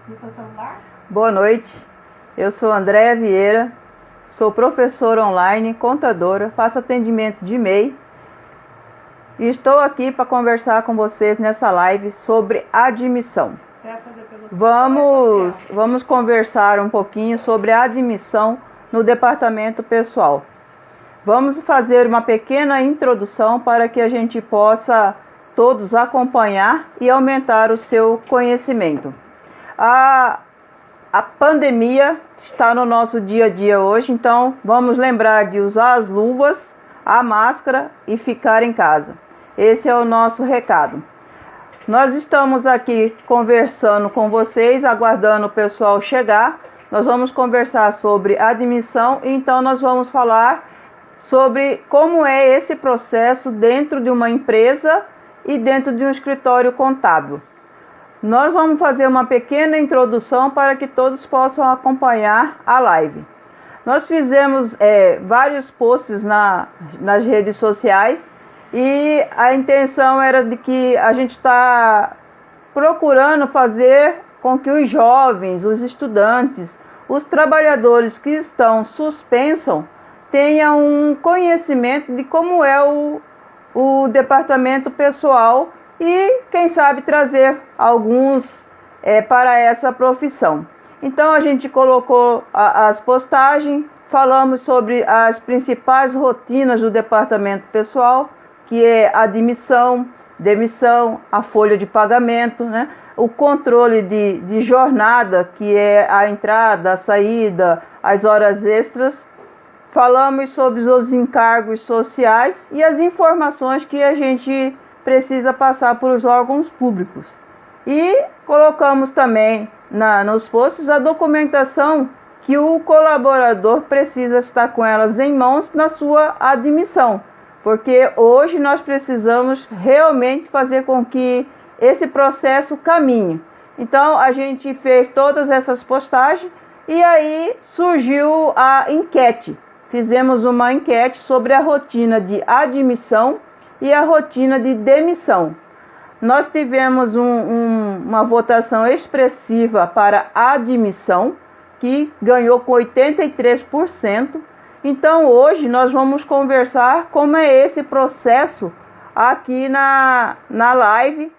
no seu celular? Boa noite, eu sou Andréa Vieira, sou professora online, contadora, faço atendimento de MEI e estou aqui para conversar com vocês nessa live sobre admissão. Você vai fazer pelo Vamos conversar um pouquinho sobre a admissão no departamento pessoal. Vamos fazer uma pequena introdução para que a gente possa todos acompanhar e aumentar o seu conhecimento. A pandemia está no nosso dia a dia hoje, então vamos lembrar de usar as luvas, a máscara e ficar em casa. Esse é o nosso recado. Nós estamos aqui conversando com vocês, aguardando o pessoal chegar. Nós vamos conversar sobre admissão, então nós vamos falar sobre como é esse processo dentro de uma empresa e dentro de um escritório contábil. Nós vamos fazer uma pequena introdução para que todos possam acompanhar a live. Nós fizemos vários posts nas redes sociais e a intenção era de que a gente está procurando fazer com que os jovens, os estudantes, os trabalhadores que estão suspensos tenham um conhecimento de como é o departamento pessoal e, quem sabe, trazer alguns para essa profissão. Então, a gente colocou as postagens, falamos sobre as principais rotinas do departamento pessoal, que é admissão, demissão, a folha de pagamento, né? O controle de jornada, que é a entrada, a saída, as horas extras. Falamos sobre os encargos sociais e as informações que a gente precisa passar para os órgãos públicos. E colocamos também nos posts a documentação que o colaborador precisa estar com elas em mãos na sua admissão, porque hoje nós precisamos realmente fazer com que esse processo caminhe. Então a gente fez todas essas postagens e aí surgiu a enquete. Fizemos uma enquete sobre a rotina de admissão e a rotina de demissão. Nós tivemos uma votação expressiva para a admissão, que ganhou com 83%. Então, hoje nós vamos conversar como é esse processo aqui na live.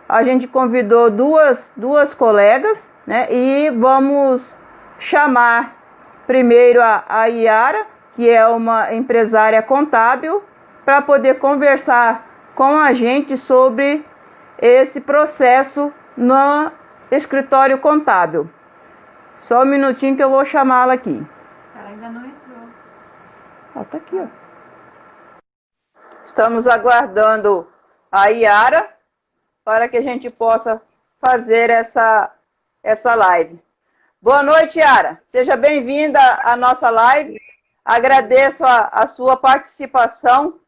A gente convidou duas colegas, né? E vamos chamar primeiro a Yara, que é uma empresária contábil, para poder conversar com a gente sobre esse processo no escritório contábil. Só um minutinho que eu vou chamá-la aqui. Ela ainda não entrou. Ela tá aqui, ó. Estamos aguardando a Yara para que a gente possa fazer essa live. Boa noite, Yara. Seja bem-vinda à nossa live. Agradeço a sua participação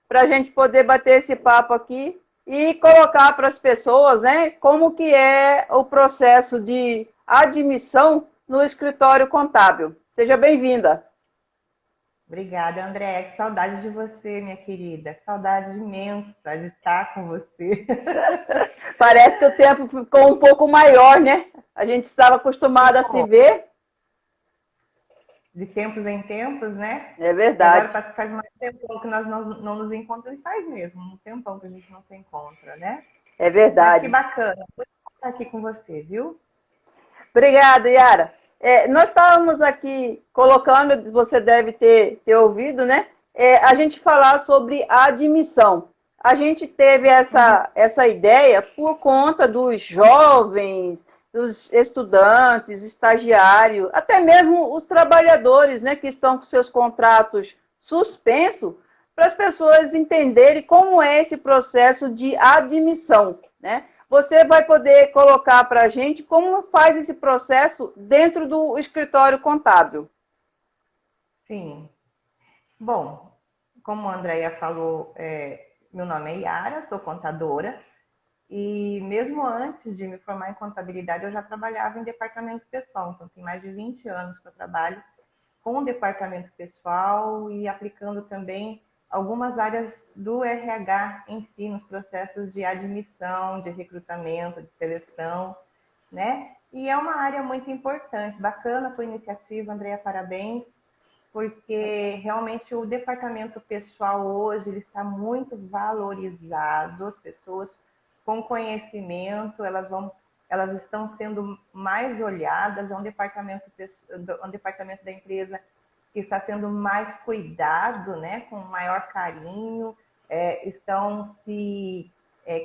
para a gente poder bater esse papo aqui e colocar para as pessoas, né, como que é o processo de admissão no escritório contábil. Seja bem-vinda. Obrigada, André. Que saudade de você, minha querida. Que saudade imensa de estar com você. Parece que o tempo ficou um pouco maior, né? A gente estava acostumado a se ver. De tempos em tempos, né? É verdade. Agora faz mais tempão que nós não nos encontramos, e faz mesmo, um tempão que a gente não se encontra, né? É verdade. Mas que bacana. Vou estar aqui com você, viu? Obrigada, Yara. Nós estávamos aqui colocando, você deve ter ouvido, né? A gente falar sobre a admissão. A gente teve essa ideia por conta dos jovens, dos estudantes, estagiários, até mesmo os trabalhadores, né, que estão com seus contratos suspensos, para as pessoas entenderem como é esse processo de admissão, né? Você vai poder colocar para a gente como faz esse processo dentro do escritório contábil. Sim. Bom, como a Andrea falou, meu nome é Yara, sou contadora. E mesmo antes de me formar em contabilidade, eu já trabalhava em departamento pessoal. Então, tem mais de 20 anos que eu trabalho com o departamento pessoal e aplicando também algumas áreas do RH em si, nos processos de admissão, de recrutamento, de seleção, né? E é uma área muito importante. Bacana a tua iniciativa, Andréia, parabéns, porque realmente o departamento pessoal hoje ele está muito valorizado, as pessoas com conhecimento, elas estão sendo mais olhadas, é um departamento da empresa que está sendo mais cuidado, né, com maior carinho, estão se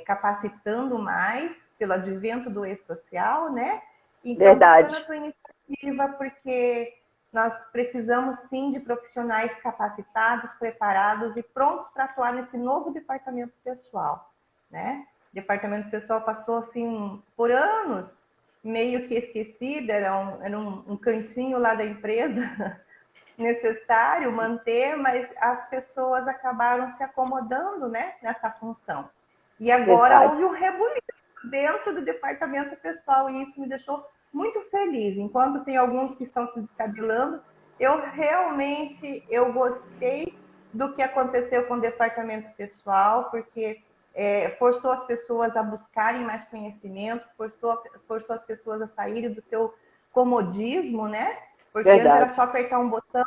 capacitando mais pelo advento do e-social, né? Então, Verdade. bacana a tua iniciativa, porque nós precisamos sim de profissionais capacitados, preparados e prontos para atuar nesse novo departamento pessoal, né? O departamento pessoal passou assim por anos meio que esquecido, era um cantinho lá da empresa necessário manter, mas as pessoas acabaram se acomodando, né, nessa função. E agora Verdade. houve um rebuliço dentro do departamento pessoal e isso me deixou muito feliz. Enquanto tem alguns que estão se descabelando, eu gostei do que aconteceu com o departamento pessoal, porque forçou as pessoas a buscarem mais conhecimento, forçou as pessoas a saírem do seu comodismo, né? Porque Verdade. antes era só apertar um botão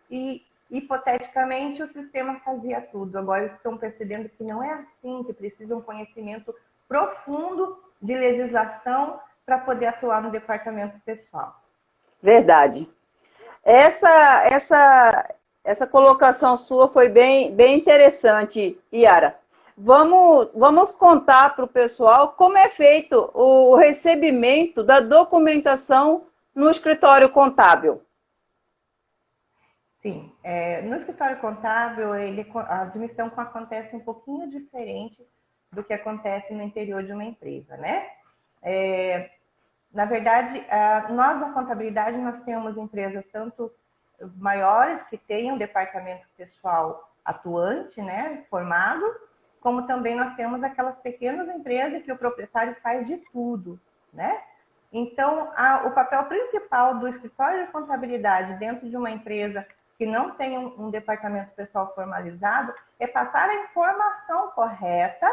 e, hipoteticamente, o sistema fazia tudo. Agora eles estão percebendo que não é assim, que precisa um conhecimento profundo de legislação para poder atuar no departamento pessoal. Verdade. Essa colocação sua foi bem interessante, Yara. Vamos contar para o pessoal como é feito o recebimento da documentação no escritório contábil. Sim, no escritório contábil, a admissão acontece um pouquinho diferente do que acontece no interior de uma empresa, né? Na verdade, nós na contabilidade, nós temos empresas tanto maiores que têm um departamento pessoal atuante, né, formado, como também nós temos aquelas pequenas empresas que o proprietário faz de tudo, né? Então, o papel principal do escritório de contabilidade dentro de uma empresa que não tem um departamento pessoal formalizado é passar a informação correta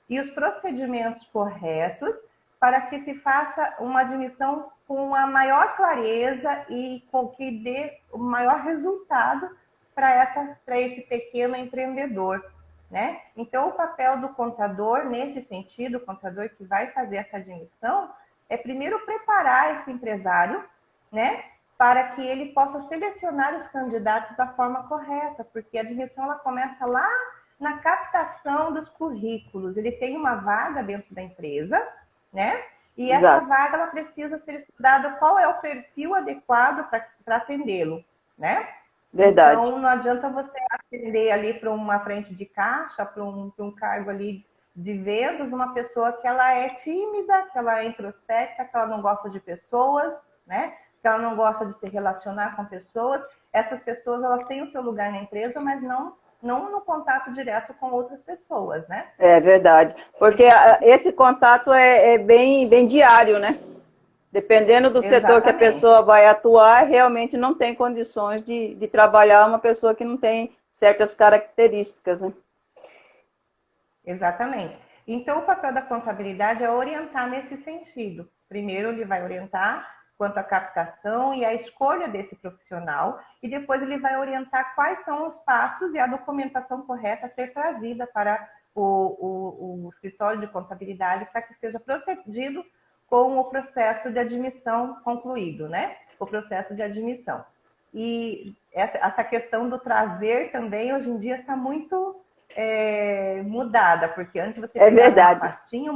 e os procedimentos corretos para que se faça uma admissão com a maior clareza e com que dê o maior resultado para esse pequeno empreendedor, né? Então, o papel do contador, nesse sentido, o contador que vai fazer essa admissão, é primeiro preparar esse empresário, né, para que ele possa selecionar os candidatos da forma correta, porque a admissão ela começa lá na captação dos currículos. Ele tem uma vaga dentro da empresa, né? E essa vaga ela precisa ser estudada qual é o perfil adequado para atendê-lo, né? Verdade. Então, não adianta você atender ali para uma frente de caixa, para um cargo ali de vendas, uma pessoa que ela é tímida, que ela é introspecta, que ela não gosta de pessoas, né? Que ela não gosta de se relacionar com pessoas. Essas pessoas, elas têm o seu lugar na empresa, mas não no contato direto com outras pessoas, né? É verdade, porque esse contato é bem diário, né? Dependendo do setor que a pessoa vai atuar, realmente não tem condições de trabalhar uma pessoa que não tem certas características, né? Exatamente. Então, o papel da contabilidade é orientar nesse sentido. Primeiro, ele vai orientar quanto à captação e à escolha desse profissional, e depois ele vai orientar quais são os passos e a documentação correta a ser trazida para o escritório de contabilidade para que seja procedido com o processo de admissão concluído, né? O processo de admissão. E essa questão do trazer também, hoje em dia, está muito mudada, porque antes você pegava uma pastinha,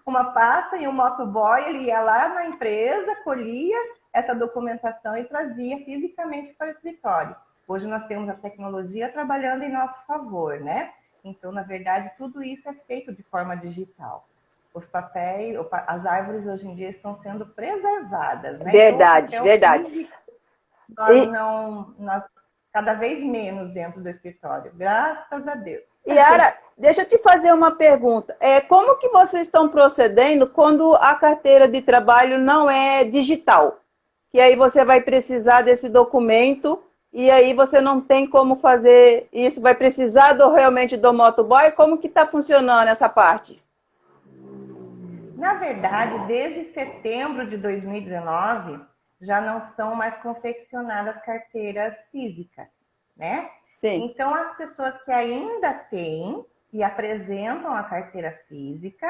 uma pasta e um motoboy, ele ia lá na empresa, colhia essa documentação e trazia fisicamente para o escritório. Hoje nós temos a tecnologia trabalhando em nosso favor, né? Então, na verdade, tudo isso é feito de forma digital. Os papéis, as árvores hoje em dia estão sendo preservadas, né? Verdade, então, verdade. Nós cada vez menos dentro do escritório, graças a Deus. Yara, deixa eu te fazer uma pergunta. Como que vocês estão procedendo quando a carteira de trabalho não é digital? Que aí você vai precisar desse documento e aí você não tem como fazer isso, vai precisar realmente do motoboy? Como que está funcionando essa parte? Na verdade, desde setembro de 2019, já não são mais confeccionadas carteiras físicas, né? Sim. Então, as pessoas que ainda têm e apresentam a carteira física,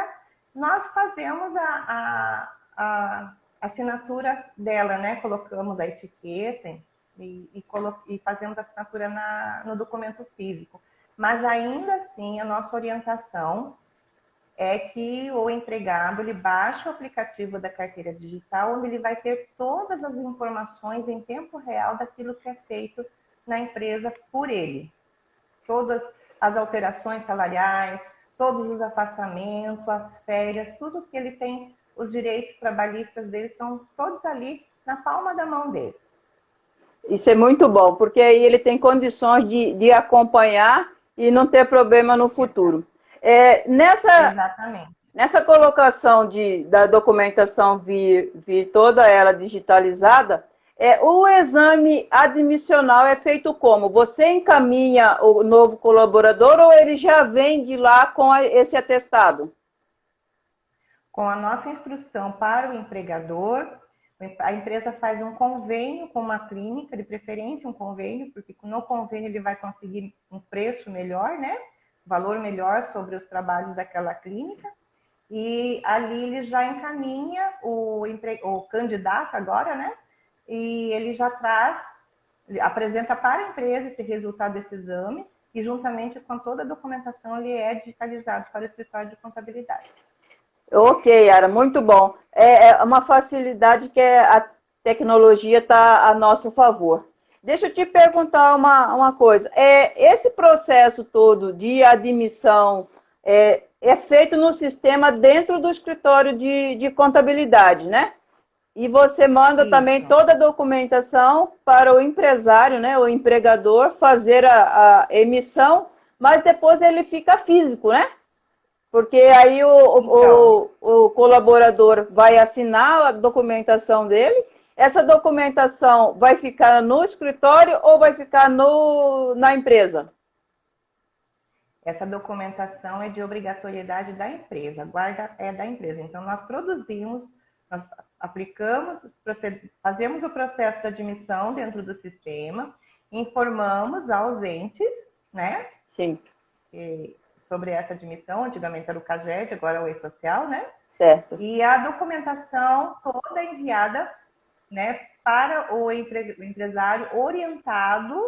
nós fazemos a assinatura dela, né? Colocamos a etiqueta e fazemos a assinatura no documento físico. Mas ainda assim, a nossa orientação é que o empregado ele baixa o aplicativo da carteira digital, onde ele vai ter todas as informações em tempo real daquilo que é feito na empresa por ele. Todas as alterações salariais, todos os afastamentos, as férias, tudo que ele tem, os direitos trabalhistas dele estão todos ali na palma da mão dele. Isso é muito bom, porque aí ele tem condições de acompanhar e não ter problema no futuro. Exatamente. Nessa colocação da documentação vir toda ela digitalizada, o exame admissional é feito como? Você encaminha o novo colaborador ou ele já vem de lá com esse atestado? Com a nossa instrução para o empregador, a empresa faz um convênio com uma clínica, de preferência um convênio, porque no convênio ele vai conseguir um preço melhor, né? Valor melhor sobre os trabalhos daquela clínica. E ali ele já encaminha o candidato agora, né? E ele já apresenta para a empresa esse resultado desse exame e juntamente com toda a documentação ele é digitalizado para o escritório de contabilidade. Ok, Yara, muito bom. É uma facilidade que a tecnologia está a nosso favor. Deixa eu te perguntar uma coisa. Esse processo todo de admissão é feito no sistema dentro do escritório de contabilidade, né? E você manda também Isso. toda a documentação para o empresário, né, o empregador, fazer a emissão, mas depois ele fica físico, né? Porque aí o colaborador vai assinar a documentação dele. Essa documentação vai ficar no escritório ou vai ficar na empresa? Essa documentação é de obrigatoriedade da empresa, a guarda é da empresa. Então, nós produzimos, nós aplicamos, fazemos o processo de admissão dentro do sistema, informamos aos entes, né? Sim. Sobre essa admissão, antigamente era o CAGED, agora é o E-Social, né? Certo. E a documentação toda enviada, né, para o empresário orientado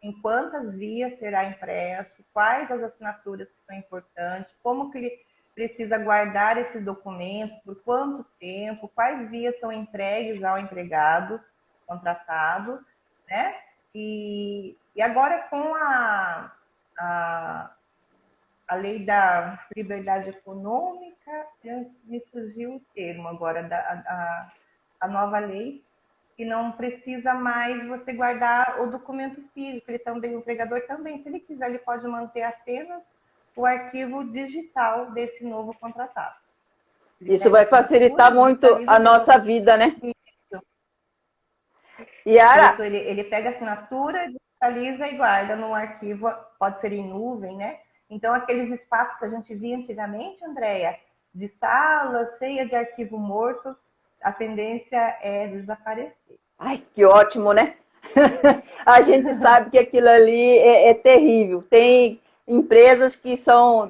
em quantas vias será impresso, quais as assinaturas que são importantes, como que ele precisa guardar esse documento, por quanto tempo, quais vias são entregues ao empregado contratado, né? E agora com a lei da liberdade econômica, me fugiu o termo agora, a nova lei, que não precisa mais você guardar o documento físico, ele também, o empregador também, se ele quiser, ele pode manter apenas o arquivo digital desse novo contratado. Isso vai facilitar muito a nossa vida, né? Isso, ele pega a assinatura, digitaliza e guarda no arquivo, pode ser em nuvem, né? Então, aqueles espaços que a gente via antigamente, Andréia, de salas cheias de arquivo morto, a tendência é desaparecer. Ai, que ótimo, né? A gente sabe que aquilo ali é terrível. Tem empresas que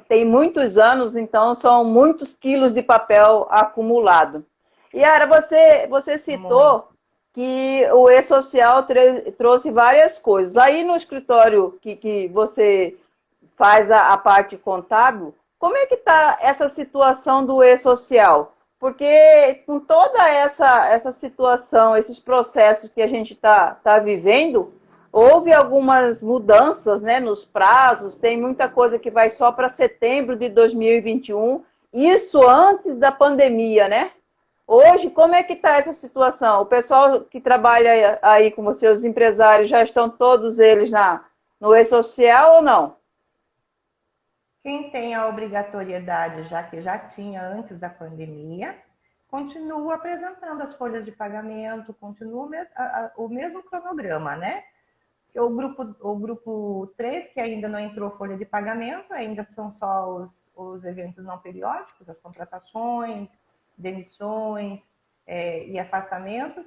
têm muitos anos, então são muitos quilos de papel acumulado. Yara, você citou que o E-Social trouxe várias coisas. Aí no escritório que você faz a parte contábil, como é que está essa situação do E-Social? Porque com toda essa situação, esses processos que a gente está vivendo, houve algumas mudanças, né, nos prazos, tem muita coisa que vai só para setembro de 2021, isso antes da pandemia, né? Hoje, como é que está essa situação? O pessoal que trabalha aí com você, os empresários, já estão todos eles no E-Social ou não? Quem tem a obrigatoriedade, já que já tinha antes da pandemia, continua apresentando as folhas de pagamento, continua o mesmo cronograma, né? O grupo 3, que ainda não entrou folha de pagamento, ainda são só os eventos não periódicos, as contratações, demissões e afastamentos,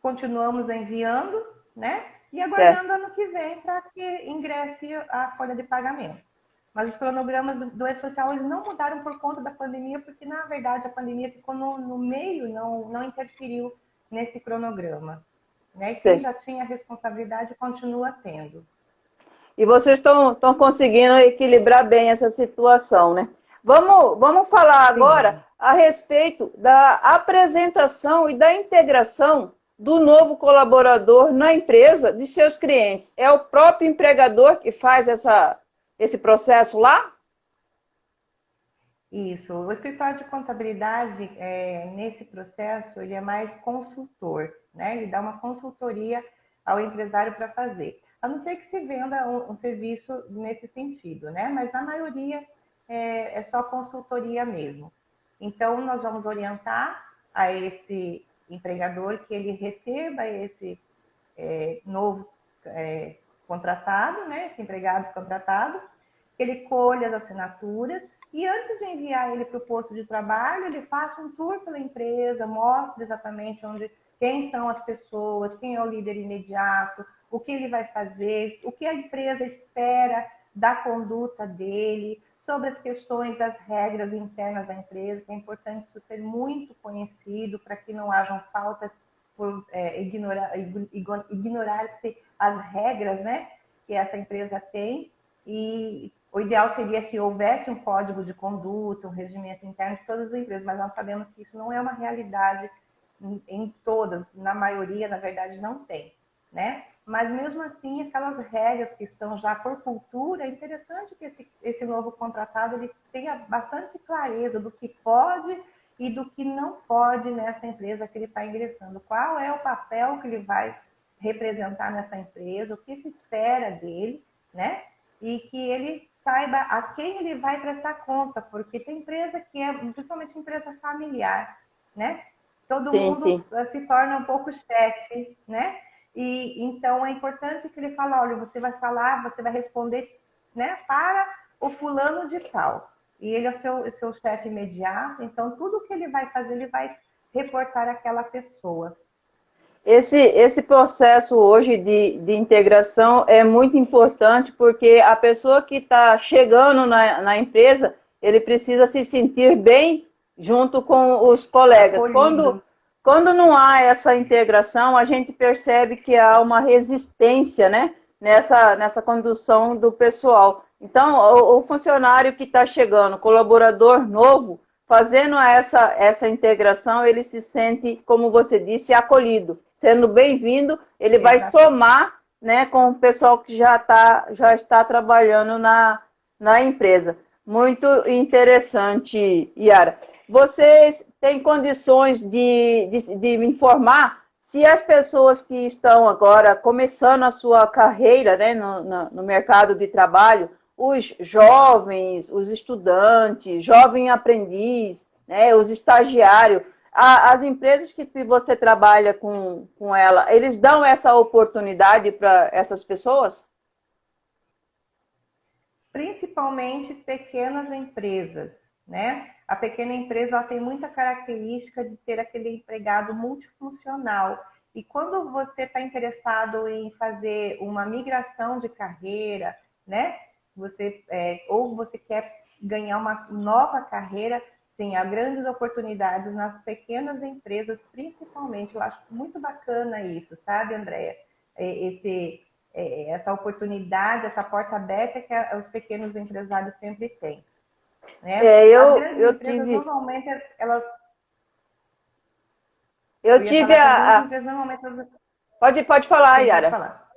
continuamos enviando, né? E Certo. aguardando ano que vem para que ingresse a folha de pagamento. Mas os cronogramas do E-Social eles não mudaram por conta da pandemia, porque, na verdade, a pandemia ficou no meio, não interferiu nesse cronograma. Né? E quem Certo. já tinha responsabilidade continua tendo. E vocês estão conseguindo equilibrar bem essa situação, né? Vamos falar agora Sim. a respeito da apresentação e da integração do novo colaborador na empresa de seus clientes. É o próprio empregador que faz esse processo lá? Isso. O escritório de contabilidade, nesse processo, ele é mais consultor, né? Ele dá uma consultoria ao empresário para fazer. A não ser que se venda um serviço nesse sentido, né? Mas na maioria é só consultoria mesmo. Então, nós vamos orientar a esse empregador que ele receba esse novo contratado, né? Esse empregado contratado, que ele colhe as assinaturas e antes de enviar ele para o posto de trabalho, ele faça um tour pela empresa, mostre exatamente quem são as pessoas, quem é o líder imediato, o que ele vai fazer, o que a empresa espera da conduta dele, sobre as questões das regras internas da empresa, que é importante isso ser muito conhecido para que não hajam faltas por ignorar-se as regras, né, que essa empresa tem. E o ideal seria que houvesse um código de conduta, um regimento interno de todas as empresas, mas nós sabemos que isso não é uma realidade em todas, na maioria, na verdade, não tem, né? Mas mesmo assim, aquelas regras que estão já por cultura, é interessante que esse novo contratado ele tenha bastante clareza do que pode e do que não pode nessa empresa que ele está ingressando. Qual é o papel que ele vai representar nessa empresa, o que se espera dele, né? E que ele saiba a quem ele vai prestar conta, porque tem empresa que é, principalmente empresa familiar, né? Todo Sim, mundo sim. se torna um pouco chefe, né? E então é importante que ele fale, olha, você vai falar, você vai responder, né, para o fulano de tal. E ele é o seu chefe imediato, então tudo que ele vai fazer, ele vai reportar àquela pessoa. Esse processo hoje de integração é muito importante porque a pessoa que está chegando na empresa, ele precisa se sentir bem junto com os colegas. Acolhido. Quando não há essa integração, a gente percebe que há uma resistência, né, nessa condução do pessoal. Então, o funcionário que está chegando, colaborador novo, fazendo essa integração, ele se sente, como você disse, acolhido. Sendo bem-vindo, ele vai Exatamente. somar, né, com o pessoal que já está trabalhando na empresa. Muito interessante, Yara. Vocês têm condições de me informar se as pessoas que estão agora começando a sua carreira, né, no mercado de trabalho, os jovens, os estudantes, jovem aprendiz, né, os estagiários, as empresas que você trabalha com ela, eles dão essa oportunidade para essas pessoas? Principalmente pequenas empresas, né? A pequena empresa ela tem muita característica de ter aquele empregado multifuncional. E quando você está interessado em fazer uma migração de carreira, né? Ou você quer ganhar uma nova carreira, sim, há grandes oportunidades nas pequenas empresas, principalmente. Eu acho muito bacana isso, sabe, Andréia? Esse essa oportunidade, essa porta aberta que os pequenos empresários sempre têm. Né? As grandes Eu empresas, tive, normalmente, elas... eu Eu ia tive falar que as grandes a empresas, normalmente, elas... pode falar, Sim, pode Yara. falar.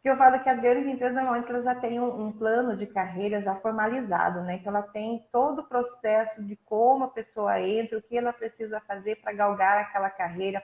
Que eu falo que as grandes empresas, normalmente, elas já têm um plano de carreira já formalizado, né? Então, ela tem todo o processo de como a pessoa entra, o que ela precisa fazer para galgar aquela carreira,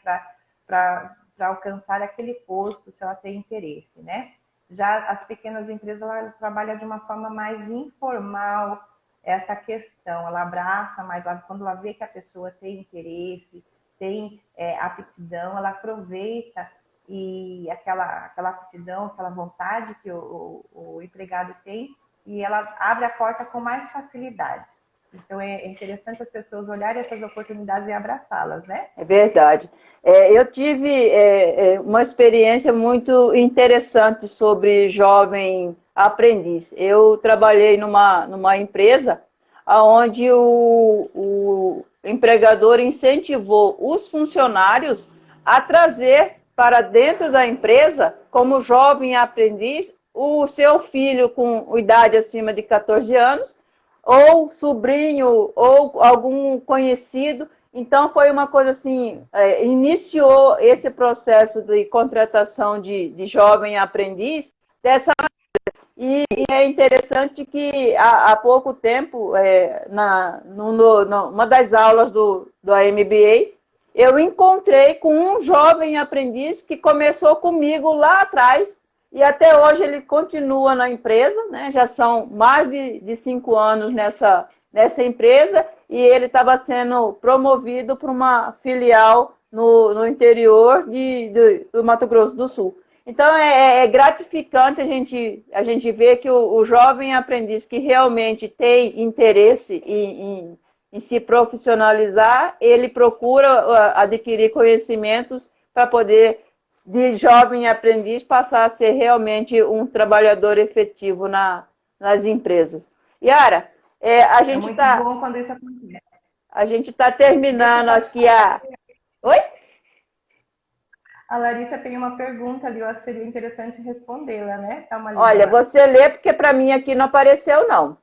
para alcançar aquele posto, se ela tem interesse, né? Já as pequenas empresas, ela trabalham de uma forma mais informal essa questão, ela abraça mais, quando ela vê que a pessoa tem interesse, tem aptidão, ela aproveita e aquela aptidão, aquela vontade que o empregado tem, e ela abre a porta com mais facilidade. Então, é interessante as pessoas olharem essas oportunidades e abraçá-las, né? É verdade. Eu tive uma experiência muito interessante sobre jovem aprendiz. Eu trabalhei numa empresa onde o empregador incentivou os funcionários a trazer para dentro da empresa, como jovem aprendiz, o seu filho com idade acima de 14 anos, ou sobrinho, ou algum conhecido. Então, foi uma coisa assim, iniciou esse processo de contratação de jovem aprendiz dessa e é interessante que há pouco tempo, numa das aulas do MBA, eu encontrei com um jovem aprendiz que começou comigo lá atrás e até hoje ele continua na empresa, né? Já são mais de 5 anos nessa empresa e ele estava sendo promovido para uma filial no interior do Mato Grosso do Sul. Então, é gratificante a gente ver que o jovem aprendiz que realmente tem interesse em se profissionalizar, ele procura adquirir conhecimentos para poder, de jovem aprendiz, passar a ser realmente um trabalhador efetivo nas empresas. Yara, a gente muito bom quando isso acontece. A gente está terminando aqui a... Oi? A Larissa tem uma pergunta ali, eu acho que seria interessante respondê-la, né? Olha, você lê, porque para mim aqui não apareceu, não.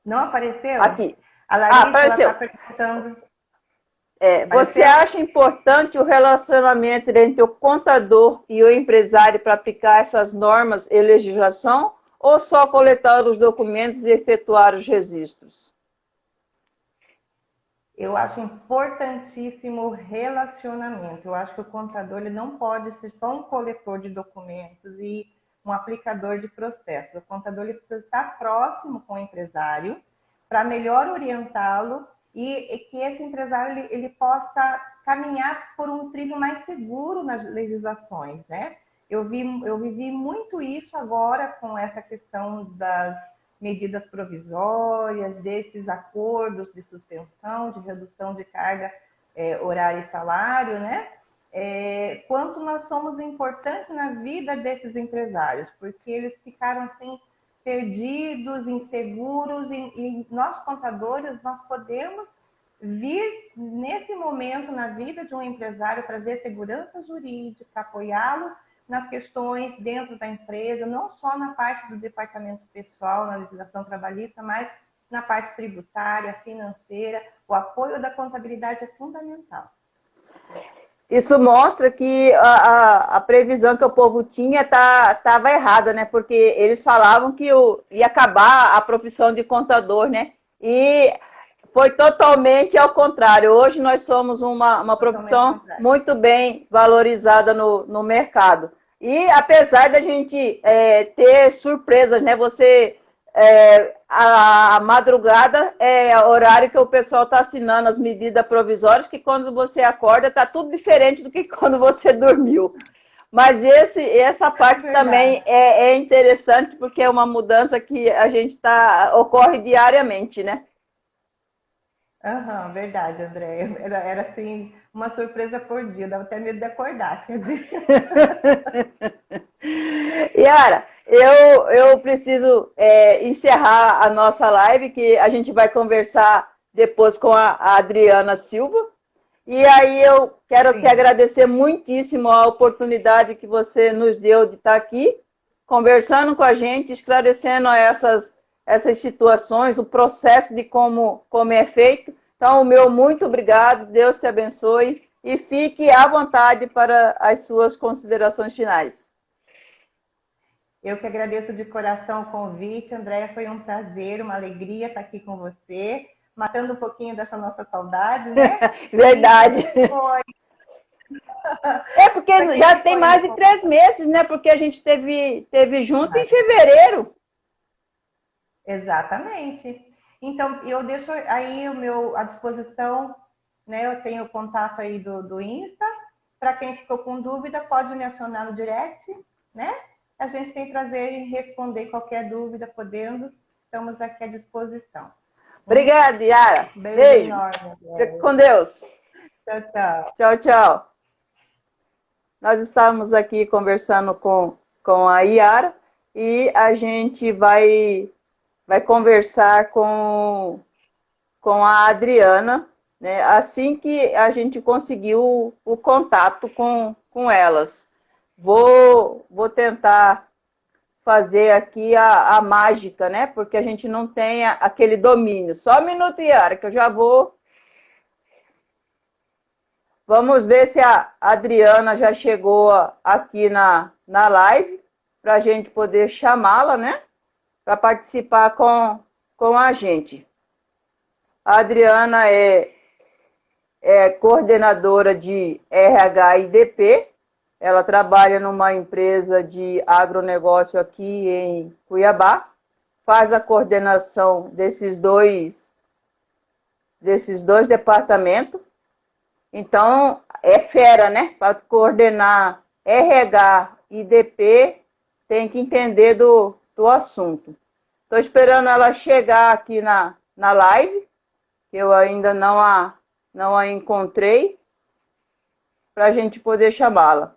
Não apareceu? Aqui. A Larissa apareceu. Está perguntando... Você acha importante o relacionamento entre o contador e o empresário para aplicar essas normas e legislação, ou só coletar os documentos e efetuar os registros? Eu acho importantíssimo o relacionamento. Eu acho que o contador ele não pode ser só um coletor de documentos e um aplicador de processos. O contador ele precisa estar próximo com o empresário para melhor orientá-lo e que esse empresário ele possa caminhar por um trilho mais seguro nas legislações, né? Eu vivi muito isso agora com essa questão das medidas provisórias, desses acordos de suspensão, de redução de carga horária e salário, né? Quanto nós somos importantes na vida desses empresários, porque eles ficaram assim perdidos, inseguros, e nós contadores, nós podemos vir nesse momento na vida de um empresário trazer segurança jurídica, apoiá-lo nas questões dentro da empresa, não só na parte do departamento pessoal, na legislação trabalhista, mas na parte tributária, financeira. O apoio da contabilidade é fundamental. Isso mostra que a previsão que o povo tinha estava errada, né? Porque eles falavam que ia acabar a profissão de contador, né? E foi totalmente ao contrário. Hoje nós somos uma profissão muito bem valorizada no mercado. E apesar da gente ter surpresas, né? A madrugada é o horário que o pessoal está assinando as medidas provisórias, que quando você acorda está tudo diferente do que quando você dormiu. Mas essa parte também é interessante, porque é uma mudança que a gente ocorre diariamente, né? Verdade, André. Era assim, uma surpresa por dia, dava até medo de acordar, quer dizer. Yara, eu preciso encerrar a nossa live, que a gente vai conversar depois com a Adriana Silva. E aí eu quero te agradecer muitíssimo a oportunidade que você nos deu de estar aqui, conversando com a gente, esclarecendo essas situações, o processo de como é feito. Então, o meu muito obrigado, Deus te abençoe e fique à vontade para as suas considerações finais. Eu que agradeço de coração o convite, Andréia, foi um prazer, uma alegria estar aqui com você, matando um pouquinho dessa nossa saudade, né? Verdade. Porque já tem mais de 3 meses, né? Porque a gente teve junto em fevereiro. Exatamente. Então, eu deixo aí à disposição, né? Eu tenho o contato aí do Insta. Para quem ficou com dúvida, pode me acionar no direct, né? A gente tem prazer em responder qualquer dúvida, podendo. Estamos aqui à disposição. Obrigada, Yara. Beijo enorme. Fica com Deus. Tchau, tchau. Tchau, tchau. Nós estávamos aqui conversando com a Yara e a gente vai conversar com a Adriana, né? Assim que a gente conseguiu o contato com elas. Vou tentar fazer aqui a mágica, né? Porque a gente não tem aquele domínio. Só um minuto, Yara, que eu já vou. Vamos ver se a Adriana já chegou aqui na live, para a gente poder chamá-la, né? Para participar com a gente. A Adriana é coordenadora de RH e DP. Ela trabalha numa empresa de agronegócio aqui em Cuiabá. Faz a coordenação desses dois departamentos. Então, é fera, né? Para coordenar RH e DP, tem que entender do assunto. Estou esperando ela chegar aqui na live, que eu ainda não a encontrei, para a gente poder chamá-la.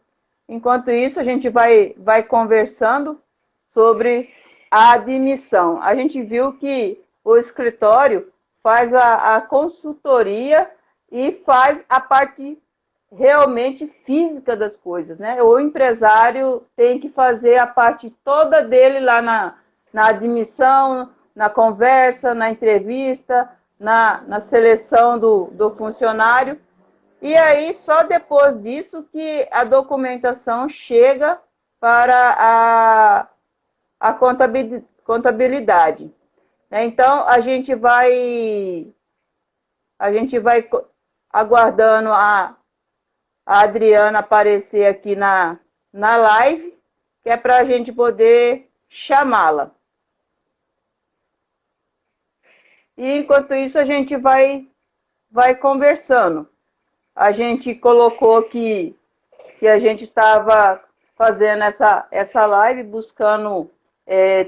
Enquanto isso, a gente vai conversando sobre a admissão. A gente viu que o escritório faz a consultoria e faz a parte realmente física das coisas, né? O empresário tem que fazer a parte toda dele lá na admissão, na conversa, na entrevista, na seleção do funcionário. E aí, só depois disso que a documentação chega para a contabilidade. Então, a gente vai aguardando a Adriana aparecer aqui na live, que é para a gente poder chamá-la. E enquanto isso, a gente vai conversando. A gente colocou que a gente estava fazendo essa live, buscando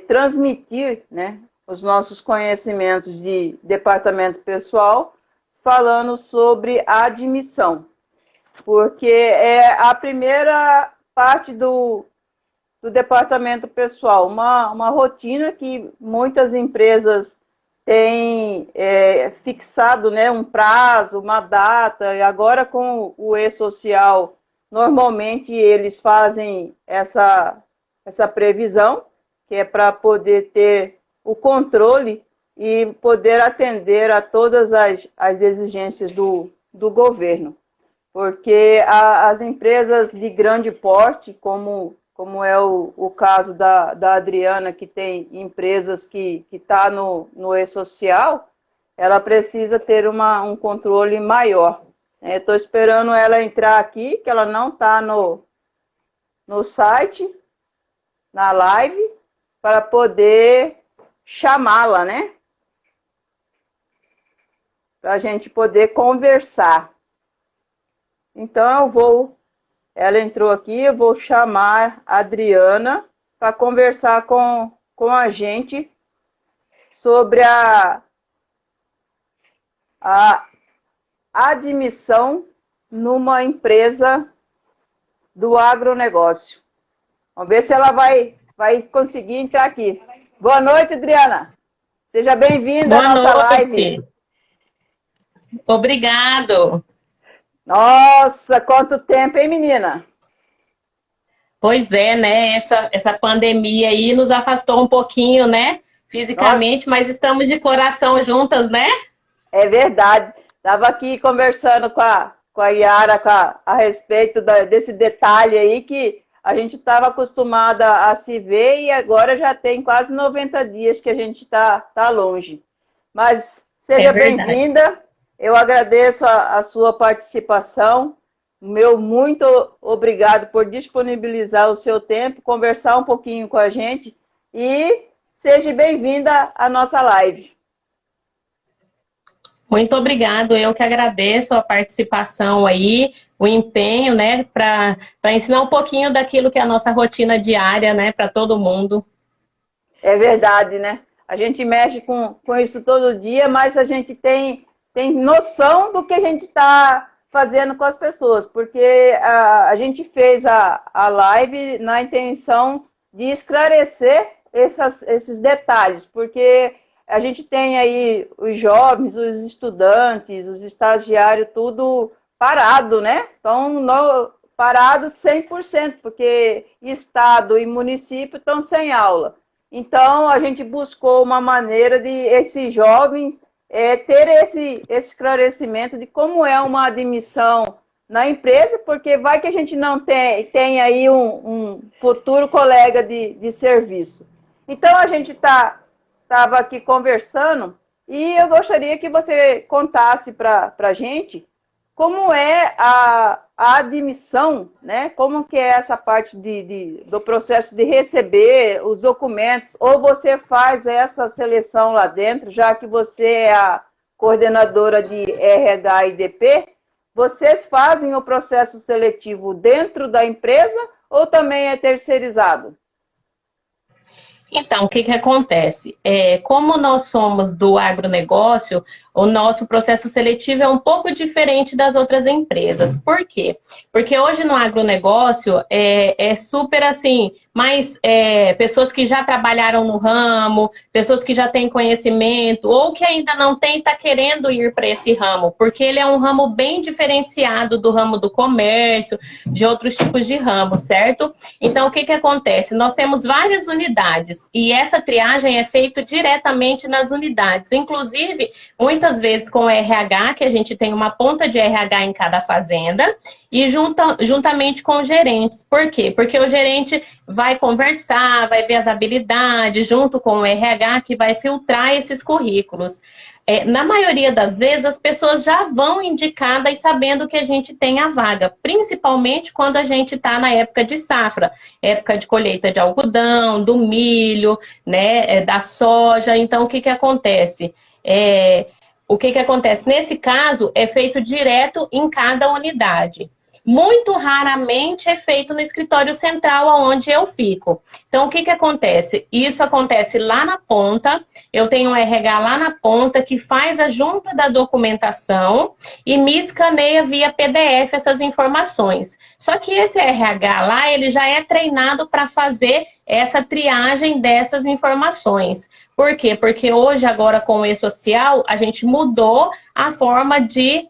transmitir, né, os nossos conhecimentos de departamento pessoal, falando sobre a admissão, porque é a primeira parte do departamento pessoal, uma rotina que muitas empresas têm fixado, né, um prazo, uma data, e agora com o e-social, normalmente eles fazem essa previsão, que é para poder ter o controle e poder atender a todas as exigências do governo. Porque as empresas de grande porte, como é o caso da Adriana, que tem empresas que está no e-social, ela precisa ter um controle maior. Estou esperando ela entrar aqui, que ela não está no site, na live, para poder chamá-la, né? Para a gente poder conversar. Então, ela entrou aqui, eu vou chamar a Adriana para conversar com a gente sobre a admissão numa empresa do agronegócio. Vamos ver se ela vai conseguir entrar aqui. Boa noite, Adriana. Seja bem-vinda à nossa live. Obrigado. Nossa, quanto tempo, hein, menina? Pois é, né? Essa pandemia aí nos afastou um pouquinho, né? Fisicamente, mas estamos de coração juntas, né? É verdade. Estava aqui conversando com a Yara a respeito desse detalhe aí, que a gente estava acostumada a se ver e agora já tem quase 90 dias que a gente está longe. Mas seja bem-vinda. Eu agradeço a sua participação. Meu muito obrigado por disponibilizar o seu tempo, conversar um pouquinho com a gente e seja bem-vinda à nossa live. Muito obrigado, eu que agradeço a participação aí, o empenho, né, para ensinar um pouquinho daquilo que é a nossa rotina diária, né, para todo mundo. É verdade, né? a gente mexe com isso todo dia, mas a gente tem noção do que a gente está fazendo com as pessoas, porque a gente fez a live na intenção de esclarecer esses detalhes, porque a gente tem aí os jovens, os estudantes, os estagiários, tudo parado, né? Então, parado 100%, porque Estado e município estão sem aula. Então, a gente buscou uma maneira de esses jovens ter esse esclarecimento de como é uma admissão na empresa, porque vai que a gente não tem aí um futuro colega de serviço. Então, a gente estava aqui conversando e eu gostaria que você contasse para a gente como é a admissão, né? Como que é essa parte do processo de receber os documentos, ou você faz essa seleção lá dentro, já que você é a coordenadora de RH e DP, vocês fazem o processo seletivo dentro da empresa ou também é terceirizado? Então, o que que acontece? Como nós somos do agronegócio, o nosso processo seletivo é um pouco diferente das outras empresas. Por quê? Porque hoje no agronegócio é super assim, mais pessoas que já trabalharam no ramo, pessoas que já têm conhecimento, ou que ainda não tem, está querendo ir para esse ramo, porque ele é um ramo bem diferenciado do ramo do comércio, de outros tipos de ramos, certo? Então, o que que acontece? Nós temos várias unidades, e essa triagem é feita diretamente nas unidades, inclusive, muitas vezes com o RH, que a gente tem uma ponta de RH em cada fazenda, e juntamente com os gerentes. Por quê? Porque o gerente vai conversar, vai ver as habilidades, junto com o RH, que vai filtrar esses currículos. Na maioria das vezes, as pessoas já vão indicadas sabendo que a gente tem a vaga, principalmente quando a gente está na época de safra, época de colheita de algodão, do milho, né, da soja. Então, o que que acontece? O que que acontece? Nesse caso, é feito direto em cada unidade. Muito raramente é feito no escritório central, onde eu fico. Então, o que que acontece? Isso acontece lá na ponta, eu tenho um RH lá na ponta que faz a junta da documentação e me escaneia via PDF essas informações. Só que esse RH lá, ele já é treinado para fazer essa triagem dessas informações. Por quê? Porque hoje, agora com o e-social, a gente mudou a forma de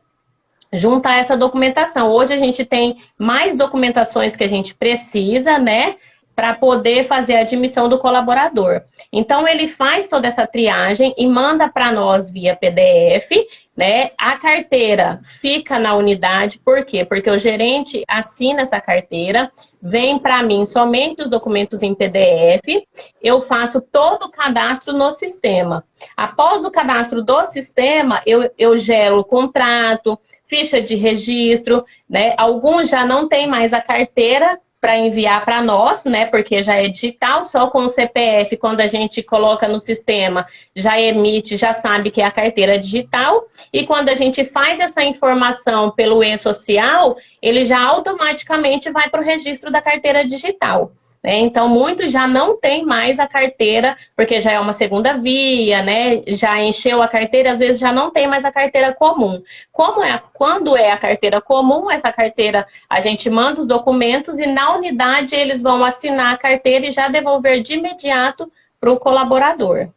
juntar essa documentação. Hoje a gente tem mais documentações que a gente precisa, né, para poder fazer a admissão do colaborador. Então, ele faz toda essa triagem e manda para nós via PDF, né? A carteira fica na unidade, por quê? Porque o gerente assina essa carteira, vem para mim somente os documentos em PDF, eu faço todo o cadastro no sistema. Após o cadastro do sistema, eu gero o contrato, ficha de registro, né? Alguns já não tem mais a carteira para enviar para nós, né? Porque já é digital, só com o CPF, quando a gente coloca no sistema, já emite, já sabe que é a carteira digital. E quando a gente faz essa informação pelo e-social, ele já automaticamente vai para o registro da carteira digital. Então, muitos já não tem mais a carteira, porque já é uma segunda via, né? Já encheu a carteira, às vezes já não tem mais a carteira comum. Quando é a carteira comum, essa carteira a gente manda os documentos e na unidade eles vão assinar a carteira e já devolver de imediato para o colaborador.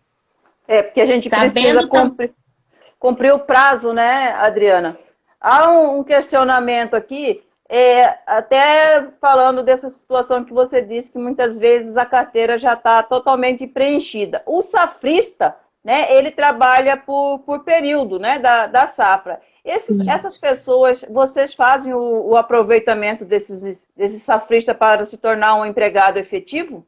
Porque a gente precisa cumprir o prazo, né, Adriana? Há um questionamento aqui. Até falando dessa situação que você disse, que muitas vezes a carteira já está totalmente preenchida. O safrista, né, ele trabalha por período, né, da safra. Essas pessoas, vocês fazem o aproveitamento desses safristas para se tornar um empregado efetivo?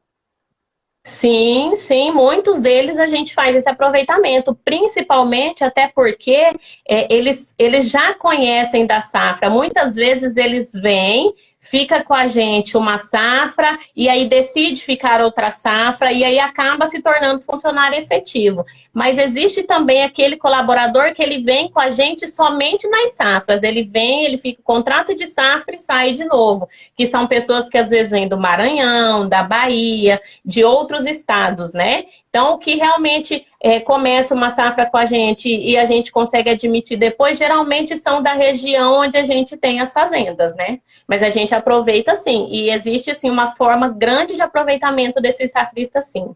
Sim, sim, muitos deles a gente faz esse aproveitamento, principalmente até porque eles já conhecem da safra. Muitas vezes eles vêm, fica com a gente uma safra e aí decide ficar outra safra e aí acaba se tornando funcionário efetivo. Mas existe também aquele colaborador que ele vem com a gente somente nas safras. Ele vem, ele fica com contrato de safra e sai de novo. Que são pessoas que às vezes vêm do Maranhão, da Bahia, de outros estados, né? Então, o que realmente começa uma safra com a gente e a gente consegue admitir depois, geralmente são da região onde a gente tem as fazendas, né? Mas a gente aproveita sim, e existe assim uma forma grande de aproveitamento desses safristas sim.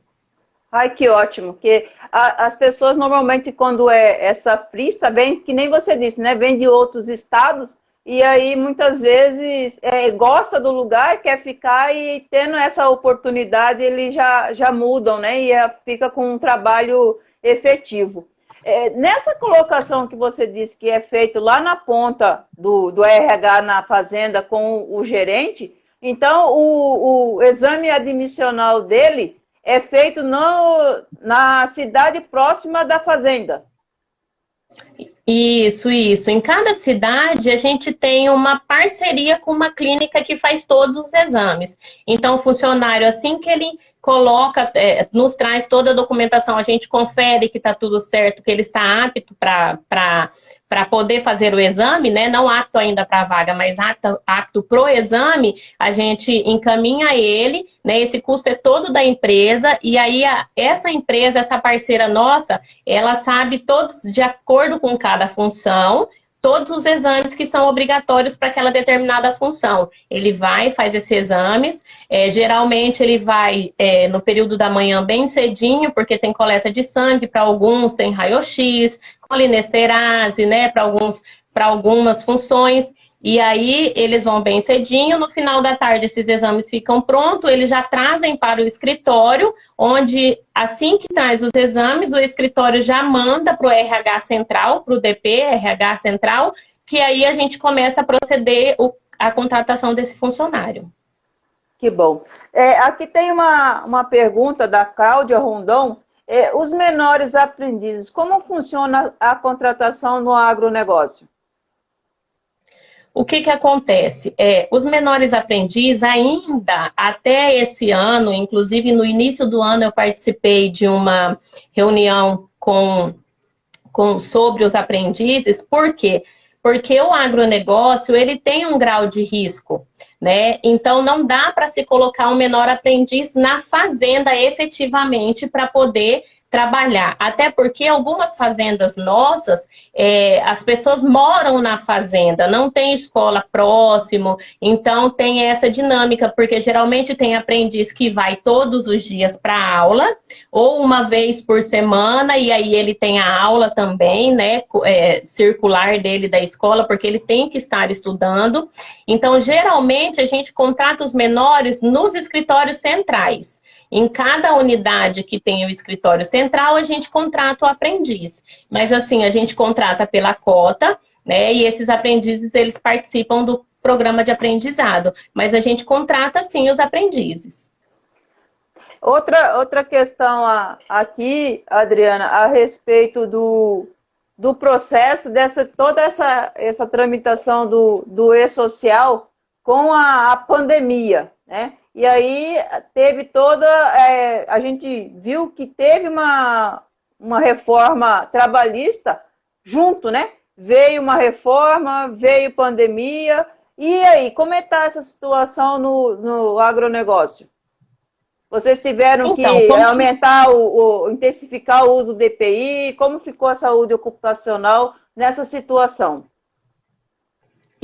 Ai, que ótimo, porque as pessoas normalmente quando é safrista, vem, que nem você disse, né? Vem de outros estados, e aí muitas vezes gosta do lugar, quer ficar e tendo essa oportunidade eles já mudam, né? E fica com um trabalho efetivo. Nessa colocação que você disse que é feito lá na ponta do RH na fazenda com o gerente, então o exame admissional dele é feito na cidade próxima da fazenda. Isso. Em cada cidade, a gente tem uma parceria com uma clínica que faz todos os exames. Então, o funcionário, assim que ele coloca, nos traz toda a documentação, a gente confere que está tudo certo, que ele está apto para poder fazer o exame, né? Não apto ainda para a vaga, mas apto para o exame, a gente encaminha ele, né? Esse custo é todo da empresa, e aí essa empresa, essa parceira nossa, ela sabe todos, de acordo com cada função, todos os exames que são obrigatórios para aquela determinada função. Ele vai, faz esses exames, geralmente ele vai no período da manhã bem cedinho, porque tem coleta de sangue, para alguns tem raio-x, colinesterase, né, para algumas funções, e aí eles vão bem cedinho, no final da tarde esses exames ficam prontos, eles já trazem para o escritório, onde assim que traz os exames, o escritório já manda para o RH central, para o DP, RH central, que aí a gente começa a proceder a contratação desse funcionário. Que bom. Aqui tem uma pergunta da Cláudia Rondon. Os menores aprendizes, como funciona a contratação no agronegócio? O que acontece? Os menores aprendizes ainda, até esse ano, inclusive no início do ano eu participei de uma reunião sobre os aprendizes. Por quê? Porque o agronegócio, ele tem um grau de risco, né? Então, não dá para se colocar um menor aprendiz na fazenda efetivamente para poder trabalhar. Até porque algumas fazendas nossas, as pessoas moram na fazenda, não tem escola próximo, então tem essa dinâmica, porque geralmente tem aprendiz que vai todos os dias para aula, ou uma vez por semana, e aí ele tem a aula também, né, circular dele da escola, porque ele tem que estar estudando. Então, geralmente, a gente contrata os menores nos escritórios centrais. Em cada unidade que tem o escritório central, a gente contrata o aprendiz. Mas assim, a gente contrata pela cota, né? E esses aprendizes, eles participam do programa de aprendizado. Mas a gente contrata, sim, os aprendizes. Outra questão aqui, Adriana, a respeito do processo, toda essa tramitação do e-social com a pandemia, né? E aí teve a gente viu que teve uma reforma trabalhista junto, né? Veio uma reforma, veio pandemia. E aí, como está essa situação no agronegócio? Vocês tiveram que aumentar, intensificar o uso do EPI? Como ficou a saúde ocupacional nessa situação?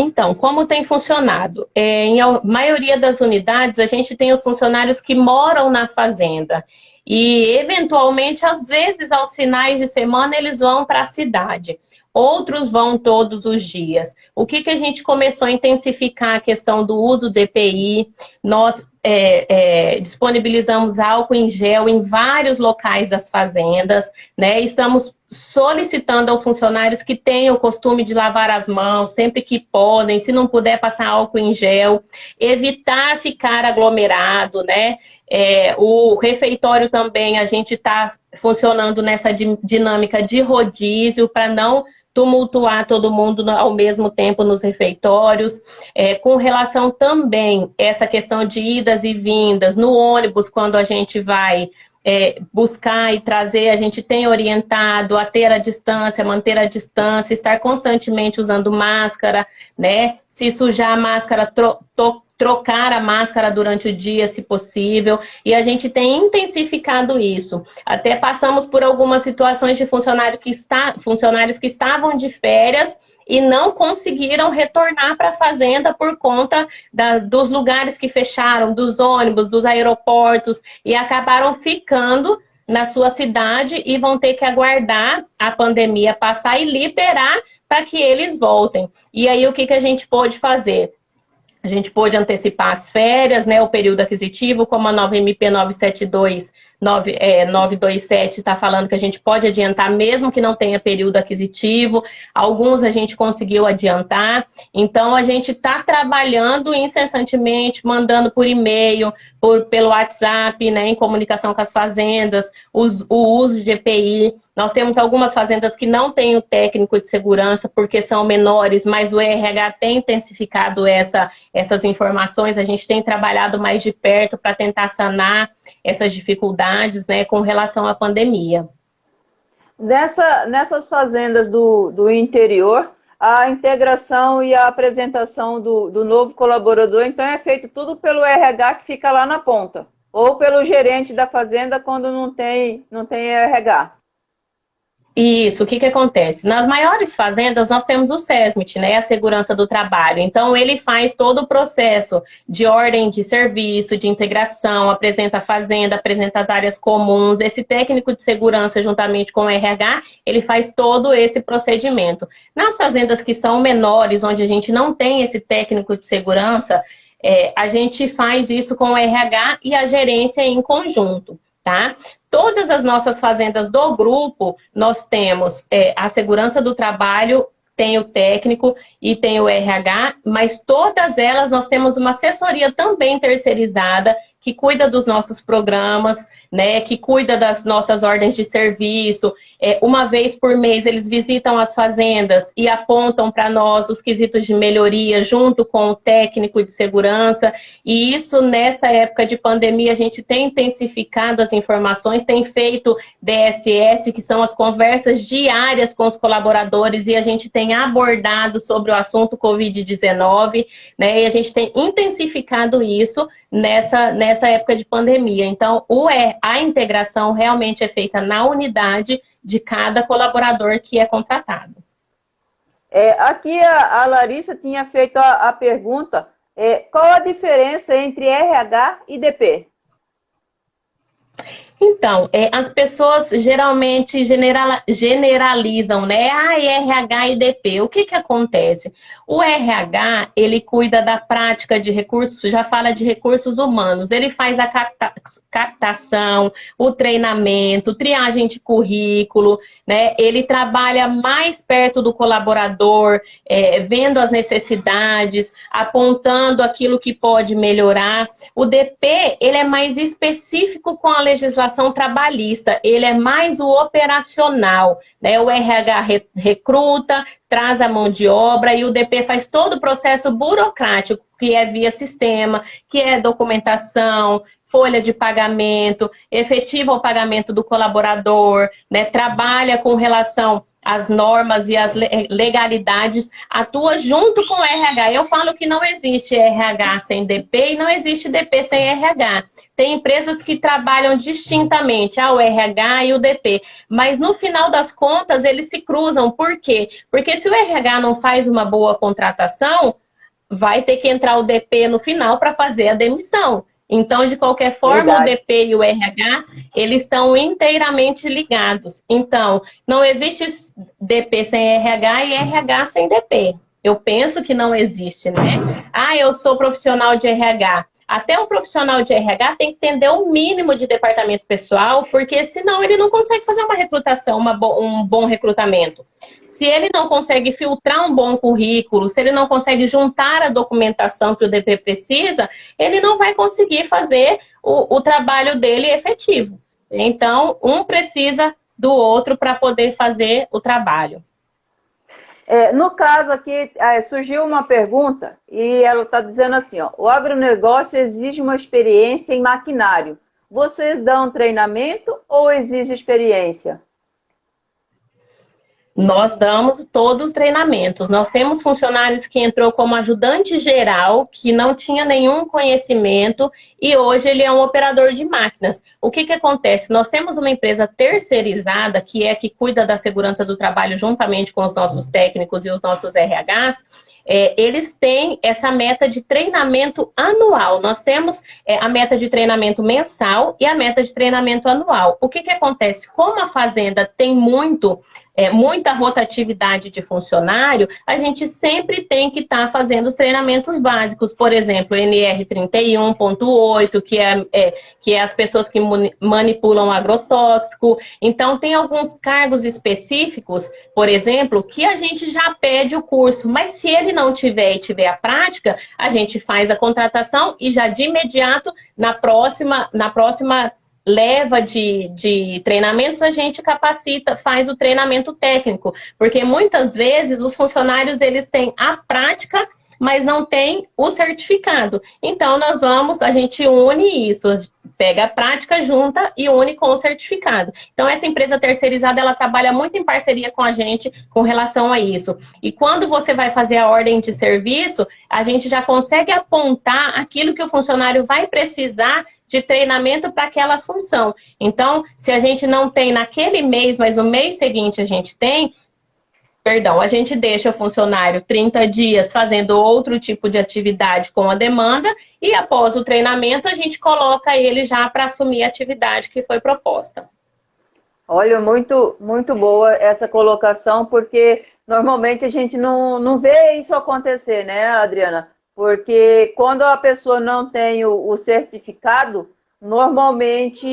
Então, como tem funcionado? Em a maioria das unidades, a gente tem os funcionários que moram na fazenda. E, eventualmente, às vezes, aos finais de semana, eles vão para a cidade. Outros vão todos os dias. O que a gente começou a intensificar a questão do uso do EPI? Nós disponibilizamos álcool em gel em vários locais das fazendas, né? Estamos solicitando aos funcionários que tenham o costume de lavar as mãos sempre que podem, se não puder passar álcool em gel, evitar ficar aglomerado, né? O refeitório também, a gente está funcionando nessa dinâmica de rodízio para não tumultuar todo mundo ao mesmo tempo nos refeitórios, com relação também a essa questão de idas e vindas no ônibus, quando a gente vai buscar e trazer, a gente tem orientado a ter a distância, manter a distância, estar constantemente usando máscara, né? Se sujar a máscara, trocar a máscara durante o dia, se possível, e a gente tem intensificado isso. Até passamos por algumas situações de funcionários que estavam de férias e não conseguiram retornar para a fazenda por conta dos lugares que fecharam, dos ônibus, dos aeroportos, e acabaram ficando na sua cidade e vão ter que aguardar a pandemia passar e liberar para que eles voltem. E aí, o que a gente pôde fazer? A gente pôde antecipar as férias, né, o período aquisitivo, como a nova MP 927 está falando que a gente pode adiantar mesmo que não tenha período aquisitivo. Alguns a gente conseguiu adiantar. Então, a gente está trabalhando incessantemente, mandando por e-mail, pelo WhatsApp, né, em comunicação com as fazendas, o uso de EPI. Nós temos algumas fazendas que não têm o técnico de segurança porque são menores, mas o RH tem intensificado essas informações. A gente tem trabalhado mais de perto para tentar sanar essas dificuldades, né, com relação à pandemia. Nessas fazendas do interior, a integração e a apresentação do novo colaborador, então é feito tudo pelo RH que fica lá na ponta, ou pelo gerente da fazenda quando não tem RH. Isso, o que acontece? Nas maiores fazendas, nós temos o SESMIT, né, a segurança do trabalho. Então, ele faz todo o processo de ordem de serviço, de integração, apresenta a fazenda, apresenta as áreas comuns. Esse técnico de segurança, juntamente com o RH, ele faz todo esse procedimento. Nas fazendas que são menores, onde a gente não tem esse técnico de segurança, a gente faz isso com o RH e a gerência em conjunto, tá? Todas as nossas fazendas do grupo, nós temos a segurança do trabalho, tem o técnico e tem o RH, mas todas elas nós temos uma assessoria também terceirizada que cuida dos nossos programas, né, que cuida das nossas ordens de serviço. Uma vez por mês eles visitam as fazendas e apontam para nós os quesitos de melhoria junto com o técnico de segurança. E isso, nessa época de pandemia, a gente tem intensificado as informações, tem feito DSS, que são as conversas diárias com os colaboradores, e a gente tem abordado sobre o assunto Covid-19, né, e a gente tem intensificado isso nessa época de pandemia. Então, a integração realmente é feita na unidade de cada colaborador que é contratado. Aqui a Larissa tinha feito a pergunta, qual a diferença entre RH e DP? Então, as pessoas geralmente generalizam, né? RH e DP. O que acontece? O RH, ele cuida da prática de recursos, já fala de recursos humanos. Ele faz a captação, o treinamento, triagem de currículo, né? Ele trabalha mais perto do colaborador, vendo as necessidades, apontando aquilo que pode melhorar. O DP, ele é mais específico com a legislação trabalhista, ele é mais o operacional, né? O RH recruta, traz a mão de obra, e o DP faz todo o processo burocrático, que é via sistema, que é documentação, folha de pagamento, efetiva o pagamento do colaborador, né? Trabalha com relação às normas e às legalidades, atua junto com o RH. Eu falo que não existe RH sem DP e não existe DP sem RH. Tem empresas que trabalham distintamente, o RH e o DP, mas no final das contas eles se cruzam. Por quê? Porque se o RH não faz uma boa contratação, vai ter que entrar o DP no final para fazer a demissão. Então, de qualquer forma, verdade, o DP e o RH, eles estão inteiramente ligados. Então, não existe DP sem RH e RH sem DP. Eu penso que não existe, né? Eu sou profissional de RH. Até um profissional de RH tem que entender o mínimo de departamento pessoal, porque senão ele não consegue fazer uma recrutação, um bom recrutamento. Se ele não consegue filtrar um bom currículo, se ele não consegue juntar a documentação que o DP precisa, ele não vai conseguir fazer o trabalho dele efetivo. Então, um precisa do outro para poder fazer o trabalho. No caso aqui, surgiu uma pergunta e ela está dizendo assim, o agronegócio exige uma experiência em maquinário. vocês dão treinamento ou exige experiência? Nós damos todos os treinamentos. Nós temos funcionários que entrou como ajudante geral, que não tinha nenhum conhecimento, e hoje ele é um operador de máquinas. O que acontece? Nós temos uma empresa terceirizada, que é que cuida da segurança do trabalho juntamente com os nossos técnicos e os nossos RHs. Eles têm essa meta de treinamento anual. Nós temos a meta de treinamento mensal e a meta de treinamento anual. O que acontece? Como a fazenda tem muita rotatividade de funcionário, a gente sempre tem que estar fazendo os treinamentos básicos. Por exemplo, NR 31.8, que é as pessoas que manipulam agrotóxico. Então, tem alguns cargos específicos, por exemplo, que a gente já pede o curso, mas se ele não tiver e tiver a prática, a gente faz a contratação e já de imediato, na próxima leva de treinamentos, a gente capacita, faz o treinamento técnico, porque muitas vezes os funcionários, eles têm a prática, mas não tem o certificado. Então, a gente une isso, pega a prática, junta e une com o certificado. Então, essa empresa terceirizada, ela trabalha muito em parceria com a gente com relação a isso. E quando você vai fazer a ordem de serviço, a gente já consegue apontar aquilo que o funcionário vai precisar de treinamento para aquela função. Então, se a gente não tem naquele mês, mas no mês seguinte a gente tem, a gente deixa o funcionário 30 dias fazendo outro tipo de atividade com a demanda e após o treinamento a gente coloca ele já para assumir a atividade que foi proposta. Olha, muito, muito boa essa colocação, porque normalmente a gente não vê isso acontecer, né, Adriana? Porque quando a pessoa não tem o certificado, normalmente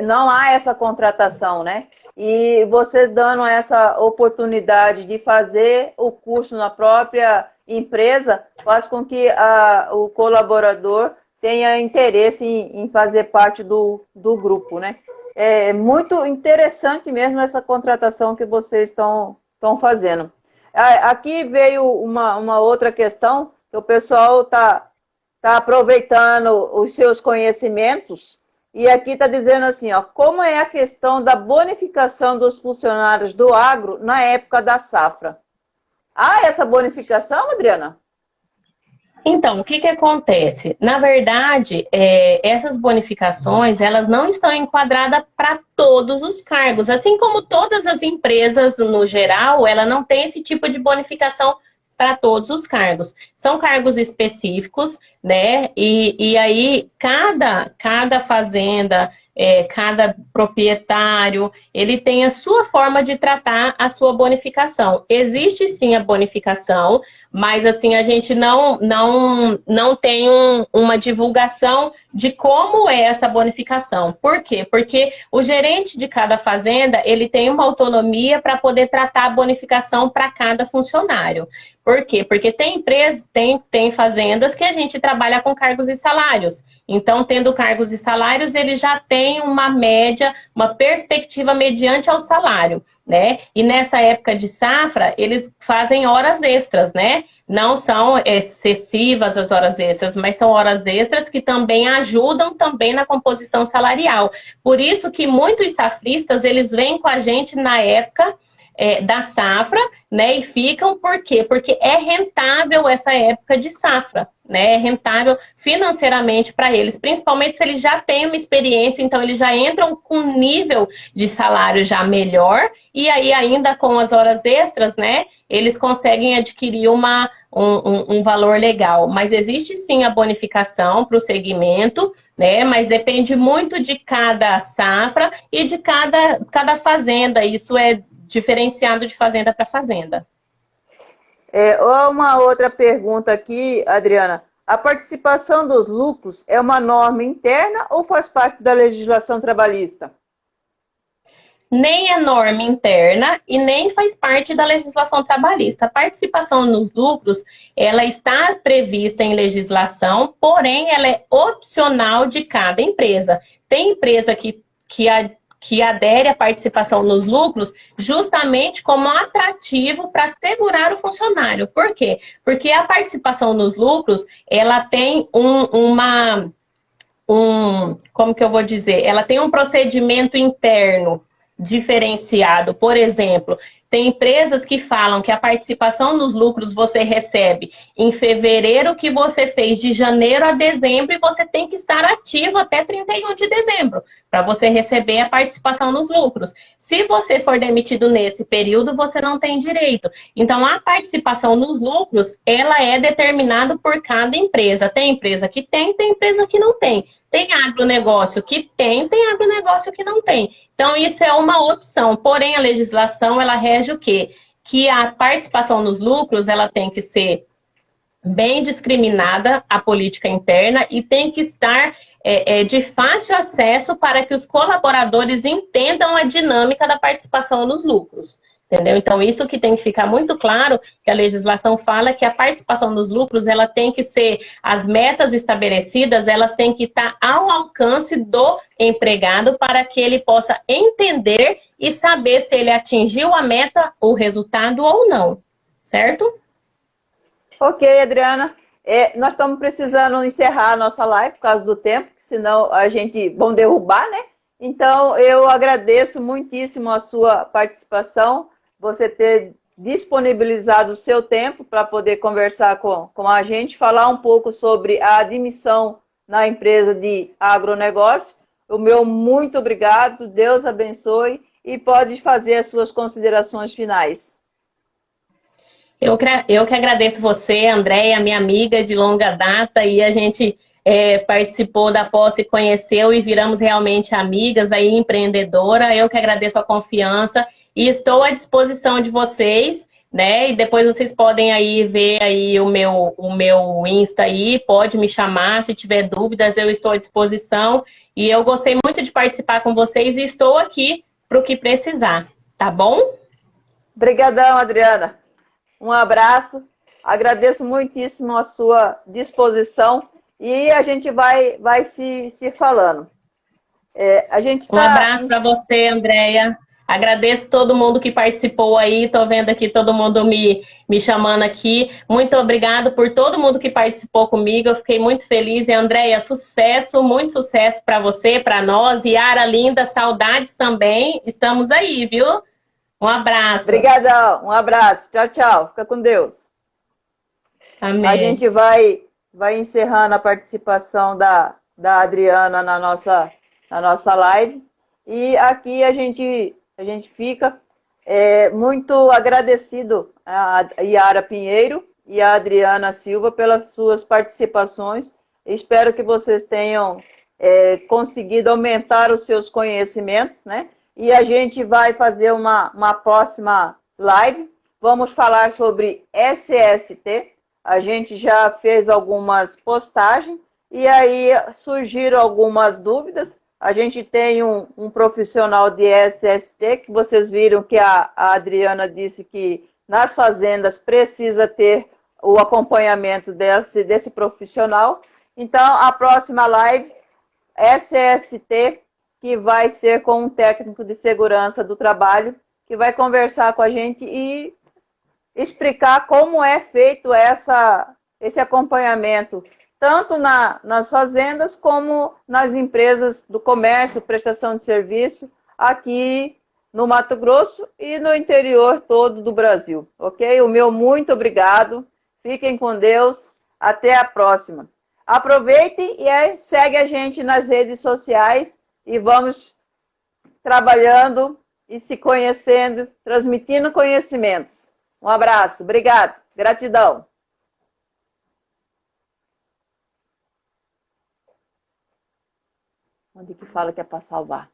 não há essa contratação, né? E vocês dando essa oportunidade de fazer o curso na própria empresa, faz com que o colaborador tenha interesse em fazer parte do grupo, né? É muito interessante mesmo essa contratação que vocês estão fazendo. Aqui veio uma outra questão, que o pessoal está aproveitando os seus conhecimentos. E aqui está dizendo assim, ó, como é a questão da bonificação dos funcionários do agro na época da safra? Há essa bonificação, Adriana? Então, o que acontece? Na verdade, essas bonificações, elas não estão enquadradas para todos os cargos. Assim como todas as empresas, no geral, ela não tem esse tipo de bonificação para todos os cargos. São cargos específicos, né? E aí, cada fazenda, cada proprietário, ele tem a sua forma de tratar a sua bonificação. Existe sim a bonificação, mas assim, a gente não tem uma divulgação de como é essa bonificação. Por quê? Porque o gerente de cada fazenda, ele tem uma autonomia para poder tratar a bonificação para cada funcionário. Por quê? Porque tem empresas, tem fazendas que a gente trabalha com cargos e salários. Então, tendo cargos e salários, ele já tem uma média, uma perspectiva mediante ao salário, né? E nessa época de safra, eles fazem horas extras, né? Não são excessivas as horas extras, mas são horas extras que também ajudam também na composição salarial. Por isso que muitos safristas, eles vêm com a gente na época da safra, né? E ficam, por quê? Porque é rentável essa época de safra, né? É rentável financeiramente para eles, principalmente se eles já têm uma experiência, então eles já entram com um nível de salário já melhor, e aí ainda com as horas extras, né? Eles conseguem adquirir um valor legal. Mas existe sim a bonificação para o segmento, né? Mas depende muito de cada safra e de cada fazenda. Isso é diferenciado de fazenda para fazenda. Uma outra pergunta aqui, Adriana. A participação dos lucros é uma norma interna ou faz parte da legislação trabalhista? Nem é norma interna e nem faz parte da legislação trabalhista. A participação nos lucros, ela está prevista em legislação, porém ela é opcional de cada empresa. Tem empresa que adere à participação nos lucros justamente como atrativo para segurar o funcionário. Por quê? Porque a participação nos lucros, ela tem como que eu vou dizer? Ela tem um procedimento interno diferenciado. Por exemplo, tem empresas que falam que a participação nos lucros você recebe em fevereiro, que você fez de janeiro a dezembro, e você tem que estar ativo até 31 de dezembro para você receber a participação nos lucros. Se você for demitido nesse período, você não tem direito. Então, a participação nos lucros, ela é determinada por cada empresa. Tem empresa que tem empresa que não tem. Tem agronegócio que tem agronegócio que não tem. Então, isso é uma opção. Porém, a legislação, ela rege o quê? Que a participação nos lucros, ela tem que ser bem discriminada, a política interna, e tem que estar de fácil acesso para que os colaboradores entendam a dinâmica da participação nos lucros. Entendeu? Então, isso que tem que ficar muito claro, que a legislação fala que a participação nos lucros, ela tem que ser, as metas estabelecidas, elas têm que estar ao alcance do empregado para que ele possa entender e saber se ele atingiu a meta, o resultado ou não, certo? Ok, Adriana. Nós estamos precisando encerrar a nossa live por causa do tempo, senão a gente vão derrubar, né? Então, eu agradeço muitíssimo a sua participação, você ter disponibilizado o seu tempo para poder conversar com a gente, falar um pouco sobre a admissão na empresa de agronegócio. O meu muito obrigado, Deus abençoe, e pode fazer as suas considerações finais. Eu que agradeço você, Andréia, minha amiga de longa data, e a gente participou da posse, conheceu e viramos realmente amigas, aí empreendedora. Eu que agradeço a confiança e estou à disposição de vocês, né? E depois vocês podem aí ver aí o meu Insta aí, pode me chamar, se tiver dúvidas, eu estou à disposição. E eu gostei muito de participar com vocês e estou aqui para o que precisar, tá bom? Obrigadão, Adriana. Um abraço, agradeço muitíssimo a sua disposição e a gente vai se falando. Um abraço para você, Andréia. Agradeço todo mundo que participou aí. Estou vendo aqui todo mundo me chamando aqui. Muito obrigado por todo mundo que participou comigo. Eu fiquei muito feliz. E, Andréia, sucesso, muito sucesso para você, para nós. Yara, linda, saudades também. Estamos aí, viu? Um abraço. Obrigadão, um abraço. Tchau, tchau. Fica com Deus. Amém. A gente vai encerrando a participação da Adriana na nossa live. E aqui a gente fica muito agradecido a Yara Pinheiro e a Adriana Silva pelas suas participações. Espero que vocês tenham conseguido aumentar os seus conhecimentos, né? E a gente vai fazer uma próxima live. Vamos falar sobre SST. A gente já fez algumas postagens e aí surgiram algumas dúvidas. A gente tem um profissional de SST, que vocês viram que a Adriana disse que nas fazendas precisa ter o acompanhamento desse profissional. Então, a próxima live, SST, que vai ser com um técnico de segurança do trabalho, que vai conversar com a gente e explicar como é feito esse acompanhamento, tanto nas fazendas como nas empresas do comércio, prestação de serviço, aqui no Mato Grosso e no interior todo do Brasil, ok? O meu muito obrigado, fiquem com Deus, até a próxima. Aproveitem e segue a gente nas redes sociais e vamos trabalhando e se conhecendo, transmitindo conhecimentos. Um abraço, obrigado, gratidão. Onde que fala que é para salvar?